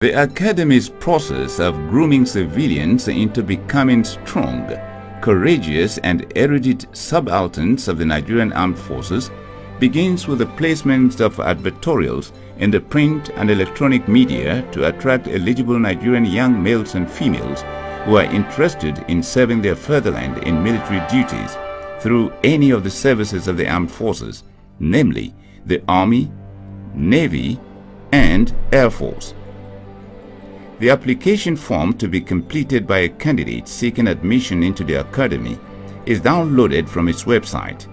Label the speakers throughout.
Speaker 1: The Academy's process of grooming civilians into becoming strong, courageous and erudite subalterns of the Nigerian Armed Forces begins with the placement of advertorials in the print and electronic media to attract eligible Nigerian young males and females who are interested in serving their fatherland in military duties through any of the services of the armed forces, namely the Army, Navy, and Air Force. The application form to be completed by a candidate seeking admission into the Academy is downloaded from its website.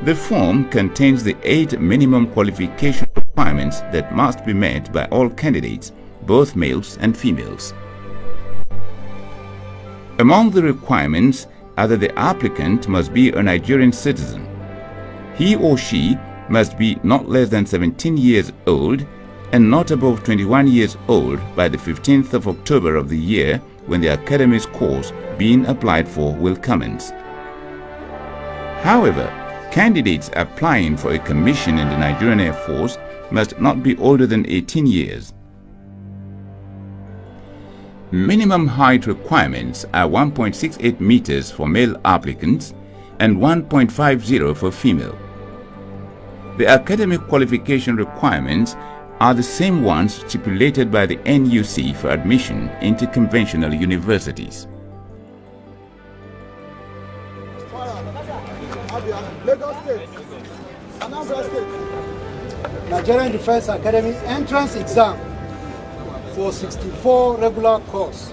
Speaker 1: The form contains the 8 minimum qualification requirements that must be met by all candidates, both males and females. Among the requirements are that the applicant must be a Nigerian citizen. He or she must be not less than 17 years old and not above 21 years old by the 15th of October of the year when the Academy's course being applied for will commence. However, candidates applying for a commission in the Nigerian Air Force must not be older than 18 years. Minimum height requirements are 1.68 meters for male applicants and 1.50 for female. The academic qualification requirements are the same ones stipulated by the NUC for admission into conventional universities.
Speaker 2: Nigerian Defense Academy entrance exam for 64 regular course,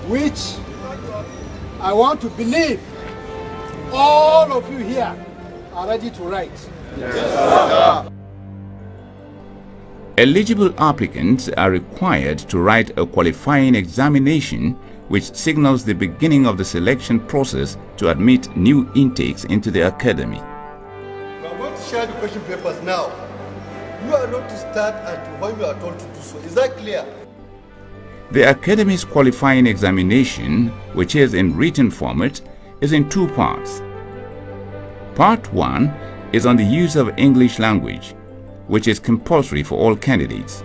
Speaker 2: which I want to believe all of you here are ready to write. Yes, sir.
Speaker 1: Eligible applicants are required to write a qualifying examination which signals the beginning of the selection process to admit new intakes into the academy.
Speaker 3: We are going to share the question papers now. You are not to start until when you are told to do so. Is that clear?
Speaker 1: The academy's qualifying examination, which is in written format, is in 2 parts. Part 1 is on the use of English language, which is compulsory for all candidates.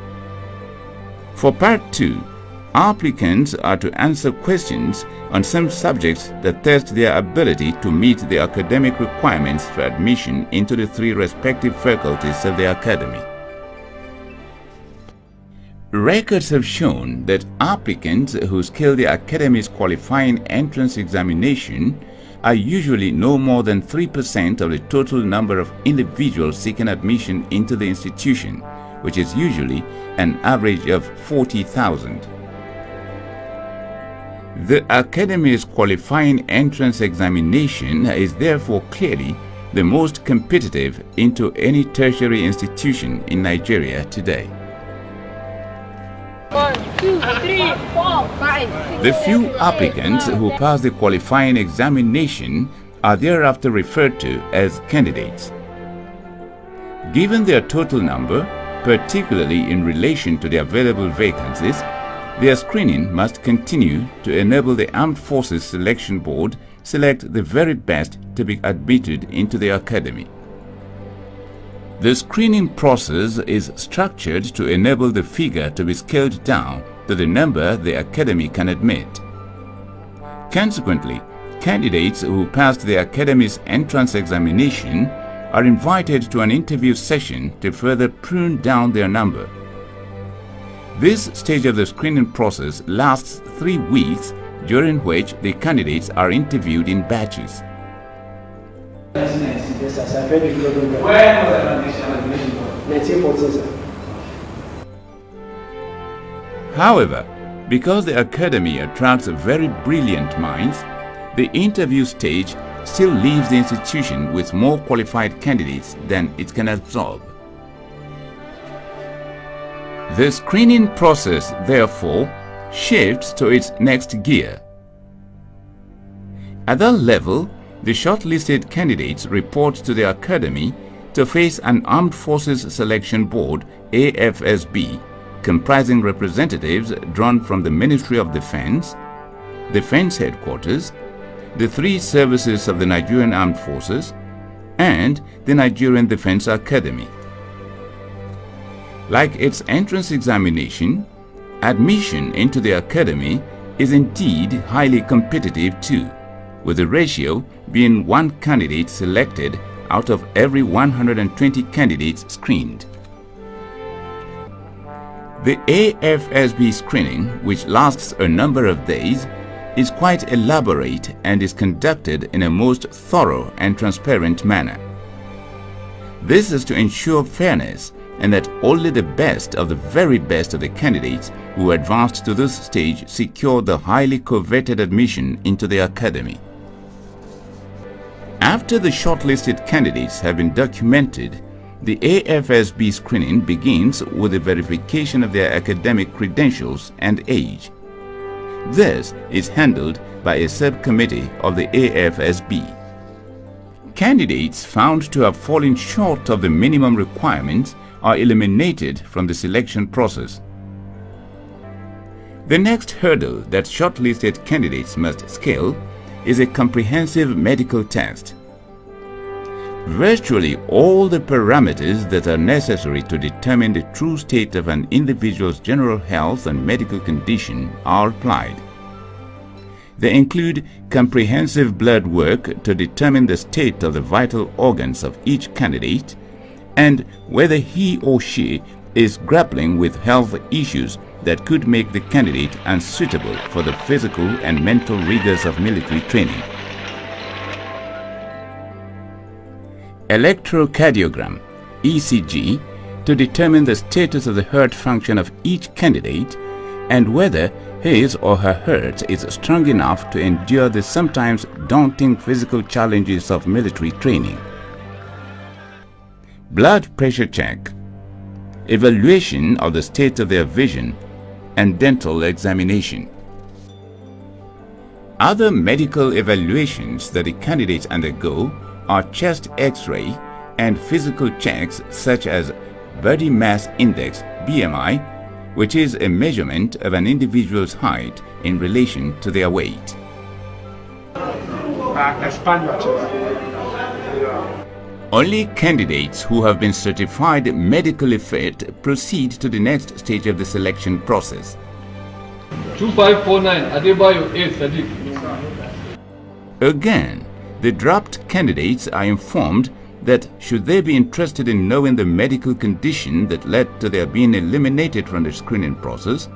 Speaker 1: For Part 2, applicants are to answer questions on some subjects that test their ability to meet the academic requirements for admission into the 3 respective faculties of the academy. Records have shown that applicants who scale the academy's qualifying entrance examination are usually no more than 3% of the total number of individuals seeking admission into the institution, which is usually an average of 40,000. The Academy's qualifying entrance examination is therefore clearly the most competitive into any tertiary institution in Nigeria today.
Speaker 4: 1, 2, 3, 4, 5, 6,
Speaker 1: The few applicants who pass the qualifying examination are thereafter referred to as candidates. Given their total number, particularly in relation to the available vacancies, their screening must continue to enable the Armed Forces Selection Board select the very best to be admitted into the academy. The screening process is structured to enable the figure to be scaled down to the number the academy can admit. Consequently, candidates who passed the academy's entrance examination are invited to an interview session to further prune down their number. This stage of the screening process lasts 3 weeks, during which the candidates are interviewed in batches. However, because the academy attracts very brilliant minds, the interview stage still leaves the institution with more qualified candidates than it can absorb. The screening process, therefore, shifts to its next gear. At that level, the shortlisted candidates report to the academy to face an Armed Forces Selection Board (AFSB) comprising representatives drawn from the Ministry of Defense, Defense Headquarters, the 3 services of the Nigerian Armed Forces, and the Nigerian Defense Academy. Like its entrance examination, admission into the academy is indeed highly competitive too, with the ratio being one candidate selected out of every 120 candidates screened. The AFSB screening, which lasts a number of days, is quite elaborate and is conducted in a most thorough and transparent manner. This is to ensure fairness and that only the best of the very best of the candidates who advanced to this stage secure the highly coveted admission into the academy. After the shortlisted candidates have been documented, the AFSB screening begins with the verification of their academic credentials and age. This is handled by a subcommittee of the AFSB. Candidates found to have fallen short of the minimum requirements are eliminated from the selection process. The next hurdle that shortlisted candidates must scale is a comprehensive medical test. Virtually all the parameters that are necessary to determine the true state of an individual's general health and medical condition are applied. They include comprehensive blood work to determine the state of the vital organs of each candidate and whether he or she is grappling with health issues that could make the candidate unsuitable for the physical and mental rigors of military training. Electrocardiogram, ECG, to determine the status of the heart function of each candidate and whether his or her heart is strong enough to endure the sometimes daunting physical challenges of military training. Blood pressure check, evaluation of the state of their vision, and dental examination. Other medical evaluations that the candidates undergo are chest X-ray and physical checks such as body mass index (BMI), which is a measurement of an individual's height in relation to their weight. Only candidates who have been certified medically fit proceed to the next stage of the selection process.
Speaker 5: 2549 Adebayo A. Sadiq.
Speaker 1: Again, the dropped candidates are informed that should they be interested in knowing the medical condition that led to their being eliminated from the screening process,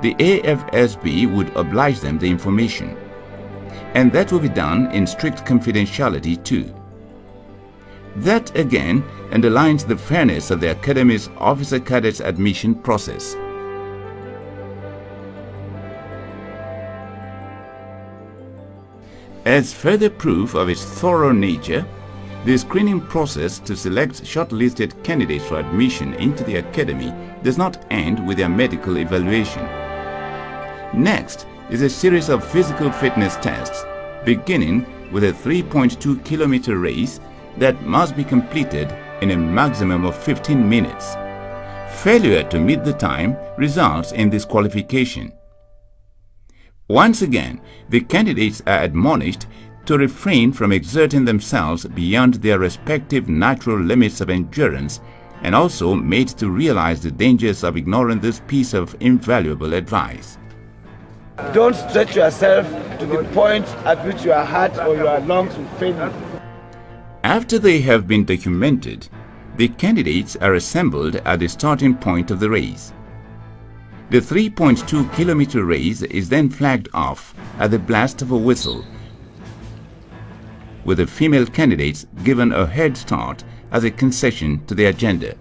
Speaker 1: the AFSB would oblige them the information. And that will be done in strict confidentiality too. That again underlines the fairness of the Academy's officer cadets admission process. As further proof of its thorough nature, the screening process to select shortlisted candidates for admission into the Academy does not end with their medical evaluation. Next is a series of physical fitness tests, beginning with a 3.2-kilometer race that must be completed in a maximum of 15 minutes. Failure to meet the time results in disqualification. Once again, the candidates are admonished to refrain from exerting themselves beyond their respective natural limits of endurance and also made to realize the dangers of ignoring this piece of invaluable advice.
Speaker 6: Don't stretch yourself to the point at which your heart or your lungs will fail you.
Speaker 1: After they have been documented, the candidates are assembled at the starting point of the race. The 3.2-kilometer race is then flagged off at the blast of a whistle, with the female candidates given a head start as a concession to the agenda.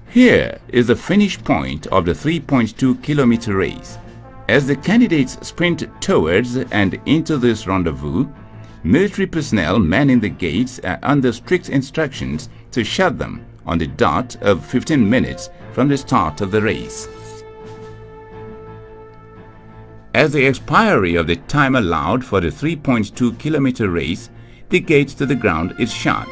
Speaker 1: Here is the finish point of the 3.2-kilometer race. As the candidates sprint towards and into this rendezvous, military personnel manning the gates are under strict instructions to shut them on the dot of 15 minutes from the start of the race. As the expiry of the time allowed for the 3.2-kilometer race, the gate to the ground is shut,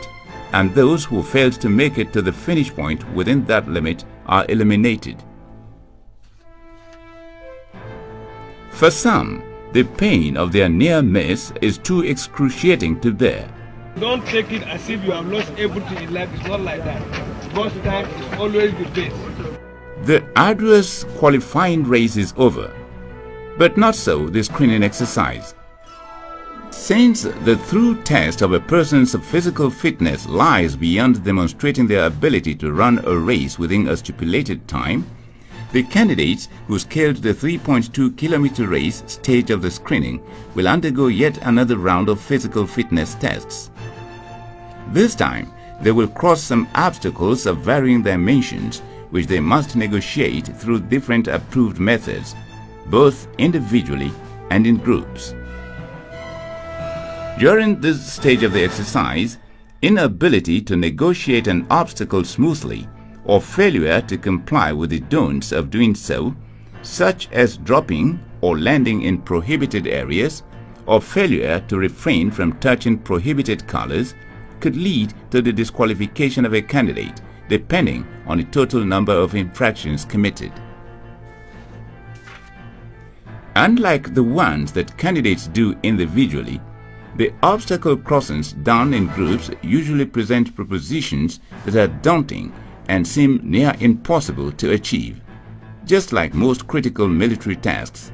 Speaker 1: and those who failed to make it to the finish point within that limit are eliminated. For some, The pain of their near miss is too excruciating to bear.
Speaker 6: Don't take it as if you have lost everything in life. It's not like that. First time is always the best.
Speaker 1: The arduous qualifying race is over, but not so the screening exercise. Since the true test of a person's physical fitness lies beyond demonstrating their ability to run a race within a stipulated time, the candidates who scaled the 3.2-kilometer race stage of the screening will undergo yet another round of physical fitness tests. This time, they will cross some obstacles of varying dimensions which they must negotiate through different approved methods, both individually and in groups. During this stage of the exercise, inability to negotiate an obstacle smoothly or failure to comply with the don'ts of doing so, such as dropping or landing in prohibited areas, or failure to refrain from touching prohibited colors, could lead to the disqualification of a candidate, depending on the total number of infractions committed. Unlike the ones that candidates do individually, the obstacle crossings done in groups usually present propositions that are daunting and seem near impossible to achieve, just like most critical military tasks.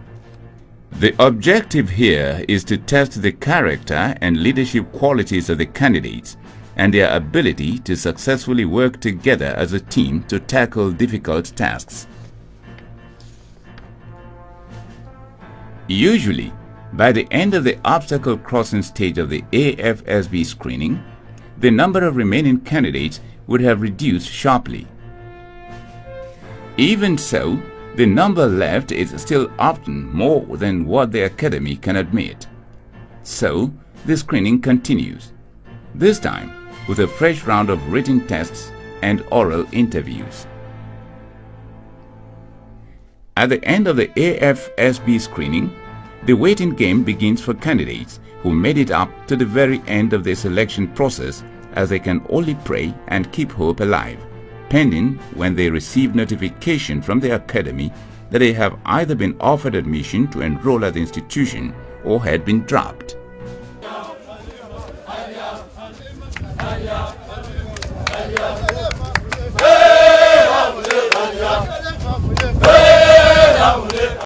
Speaker 1: The objective here is to test the character and leadership qualities of the candidates and their ability to successfully work together as a team to tackle difficult tasks. Usually, by the end of the obstacle crossing stage of the AFSB screening, the number of remaining candidates would have reduced sharply. Even so, the number left is still often more than what the Academy can admit. So, the screening continues, this time with a fresh round of written tests and oral interviews. At the end of the AFSB screening, the waiting game begins for candidates who made it up to the very end of the selection process, as they can only pray and keep hope alive, pending when they receive notification from the Academy that they have either been offered admission to enroll at the institution or had been dropped.
Speaker 2: Yeah.